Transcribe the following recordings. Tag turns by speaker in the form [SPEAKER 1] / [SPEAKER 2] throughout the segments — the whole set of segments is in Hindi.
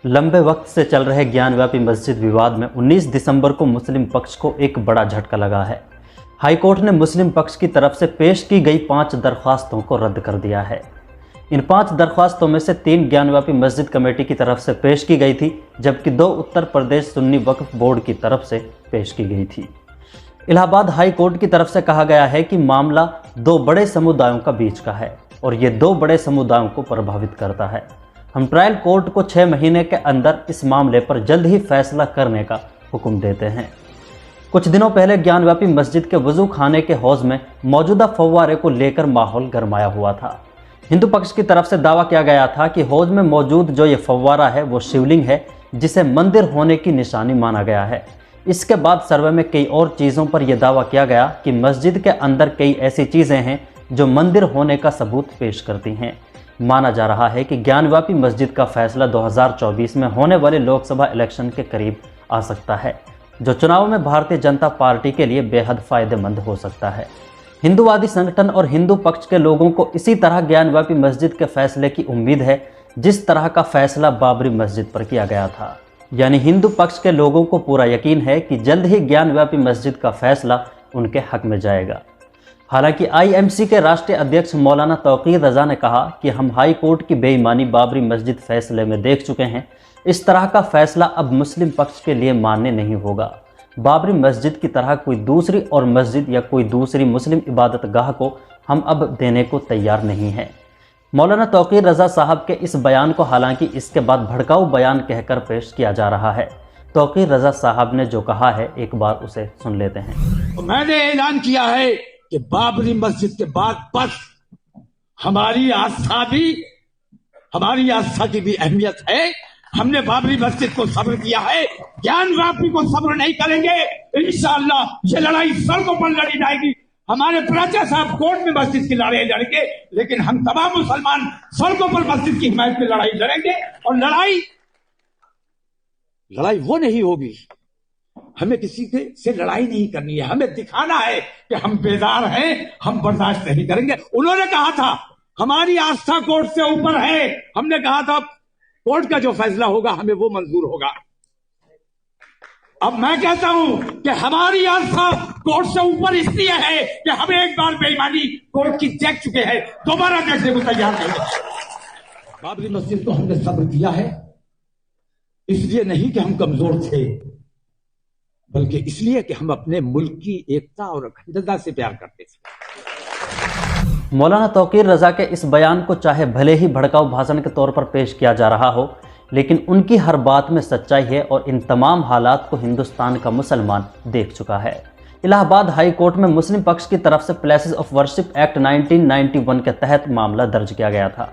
[SPEAKER 1] लंबे वक्त से चल रहे ज्ञानव्यापी मस्जिद विवाद में 19 दिसंबर को मुस्लिम पक्ष को एक बड़ा झटका लगा है। हाईकोर्ट ने मुस्लिम पक्ष की तरफ से पेश की गई 5 दरख्वास्तों को रद्द कर दिया है। इन 5 दरख्वास्तों में से 3 ज्ञानव्यापी मस्जिद कमेटी की तरफ से पेश की गई थी, जबकि 2 उत्तर प्रदेश सुन्नी वक्फ बोर्ड की तरफ से पेश की गई थी। इलाहाबाद हाई कोर्ट की तरफ से कहा गया है कि मामला 2 बड़े समुदायों का बीच का है और ये 2 बड़े समुदायों को प्रभावित करता है। हम ट्रायल कोर्ट को 6 महीने के अंदर इस मामले पर जल्द ही फैसला करने का हुक्म देते हैं। कुछ दिनों पहले ज्ञानव्यापी मस्जिद के वजू खाने के हौज में मौजूदा फव्वारे को लेकर माहौल गरमाया हुआ था। हिंदू पक्ष की तरफ से दावा किया गया था कि हौज में मौजूद जो ये फव्वारा है वो शिवलिंग है, जिसे मंदिर होने की निशानी माना गया है। इसके बाद सर्वे में कई और चीज़ों पर यह दावा किया गया कि मस्जिद के अंदर कई ऐसी चीज़ें हैं जो मंदिर होने का सबूत पेश करती हैं। माना जा रहा है कि ज्ञानव्यापी मस्जिद का फैसला 2024 में होने वाले लोकसभा इलेक्शन के करीब आ सकता है, जो चुनाव में भारतीय जनता पार्टी के लिए बेहद फायदेमंद हो सकता है। हिंदूवादी संगठन और हिंदू पक्ष के लोगों को इसी तरह ज्ञानव्यापी मस्जिद के फैसले की उम्मीद है, जिस तरह का फैसला बाबरी मस्जिद पर किया गया था। यानी हिंदू पक्ष के लोगों को पूरा यकीन है कि जल्द ही ज्ञानव्यापी मस्जिद का फैसला उनके हक में जाएगा। हालांकि आईएमसी के राष्ट्रीय अध्यक्ष मौलाना तौकीर रजा ने कहा कि हम हाई कोर्ट की बेईमानी बाबरी मस्जिद फैसले में देख चुके हैं। इस तरह का फैसला अब मुस्लिम पक्ष के लिए मान्य नहीं होगा। बाबरी मस्जिद की तरह कोई दूसरी और मस्जिद या कोई दूसरी मुस्लिम इबादत गाह को हम अब देने को तैयार नहीं हैं। मौलाना तौकीर रजा साहब के इस बयान को हालांकि इसके बाद भड़काऊ बयान कहकर पेश किया जा रहा है। तौकीर रजा साहब ने जो कहा है, एक बार उसे सुन लेते हैं।
[SPEAKER 2] तो मैंने ऐलान किया है कि बाबरी मस्जिद के बाद बस हमारी आस्था की भी अहमियत है। हमने बाबरी मस्जिद को सब्र किया है, ज्ञानव्यापी को सब्र नहीं करेंगे। इंशाअल्लाह ये लड़ाई सड़कों पर लड़ी जाएगी। हमारे प्राचा साहब कोर्ट में मस्जिद की लड़ाई लड़ेंगे, लेकिन हम तमाम मुसलमान सड़कों पर मस्जिद की हिमायत में लड़ाई लड़ेंगे। और लड़ाई वो नहीं होगी, हमें किसी से लड़ाई नहीं करनी है। हमें दिखाना है कि हम बेदार हैं, हम बर्दाश्त नहीं करेंगे। उन्होंने कहा था हमारी आस्था कोर्ट से ऊपर है। हमने कहा था कोर्ट का जो फैसला होगा हमें वो मंजूर होगा। अब मैं कहता हूं कि हमारी आस्था कोर्ट से ऊपर इसलिए है कि हम एक बार बेईमानी कोर्ट की देख चुके हैं, दोबारा देखने को तैयार नहीं है। बाबरी मस्जिद को हमने सब्र किया है, इसलिए नहीं कि हम कमजोर थे, बल्कि इसलिए कि हम अपने मुल्क की एकता और अखंडता से प्यार करते थे।
[SPEAKER 1] मौलाना तौकीर रजा के इस बयान को चाहे भले ही भड़काऊ भाषण के तौर पर पेश किया जा रहा हो, लेकिन उनकी हर बात में सच्चाई है और इन तमाम हालात को हिंदुस्तान का मुसलमान देख चुका है। इलाहाबाद हाई कोर्ट में मुस्लिम पक्ष की तरफ से प्लेसेस ऑफ वर्शिप एक्ट 1991 के तहत मामला दर्ज किया गया था।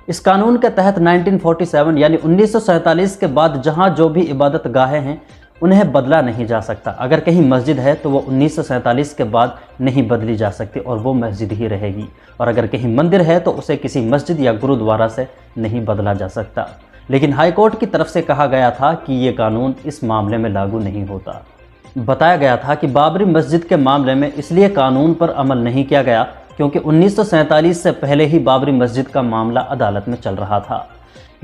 [SPEAKER 1] इस कानून के तहत 1947 यानी 1947 के बाद जहां जो भी इबादत गाहें हैं उन्हें बदला नहीं जा सकता। अगर कहीं मस्जिद है तो वो 1947 के बाद नहीं बदली जा सकती और वो मस्जिद ही रहेगी। और अगर कहीं मंदिर है तो उसे किसी मस्जिद या गुरुद्वारा से नहीं बदला जा सकता। लेकिन हाईकोर्ट की तरफ से कहा गया था कि ये कानून इस मामले में लागू नहीं होता। बताया गया था कि बाबरी मस्जिद के मामले में इसलिए कानून पर अमल नहीं किया गया क्योंकि 1947 से पहले ही बाबरी मस्जिद का मामला अदालत में चल रहा था।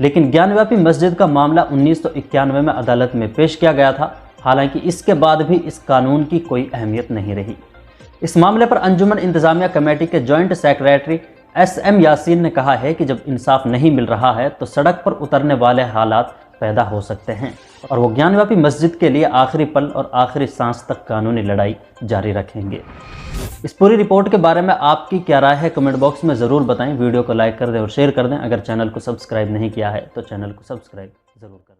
[SPEAKER 1] लेकिन ज्ञानव्यापी मस्जिद का मामला 1991 में अदालत में पेश किया गया था। हालांकि इसके बाद भी इस कानून की कोई अहमियत नहीं रही। इस मामले पर अंजुमन इंतजामिया कमेटी के जॉइंट सेक्रेटरी SM यासीन ने कहा है कि जब इंसाफ नहीं मिल रहा है तो सड़क पर उतरने वाले हालात पैदा हो सकते हैं और वो ज्ञानव्यापी मस्जिद के लिए आखिरी पल और आखिरी सांस तक कानूनी लड़ाई जारी रखेंगे। इस पूरी रिपोर्ट के बारे में आपकी क्या राय है, कमेंट बॉक्स में ज़रूर बताएं। वीडियो को लाइक कर दें और शेयर कर दें। अगर चैनल को सब्सक्राइब नहीं किया है तो चैनल को सब्सक्राइब ज़रूर करें।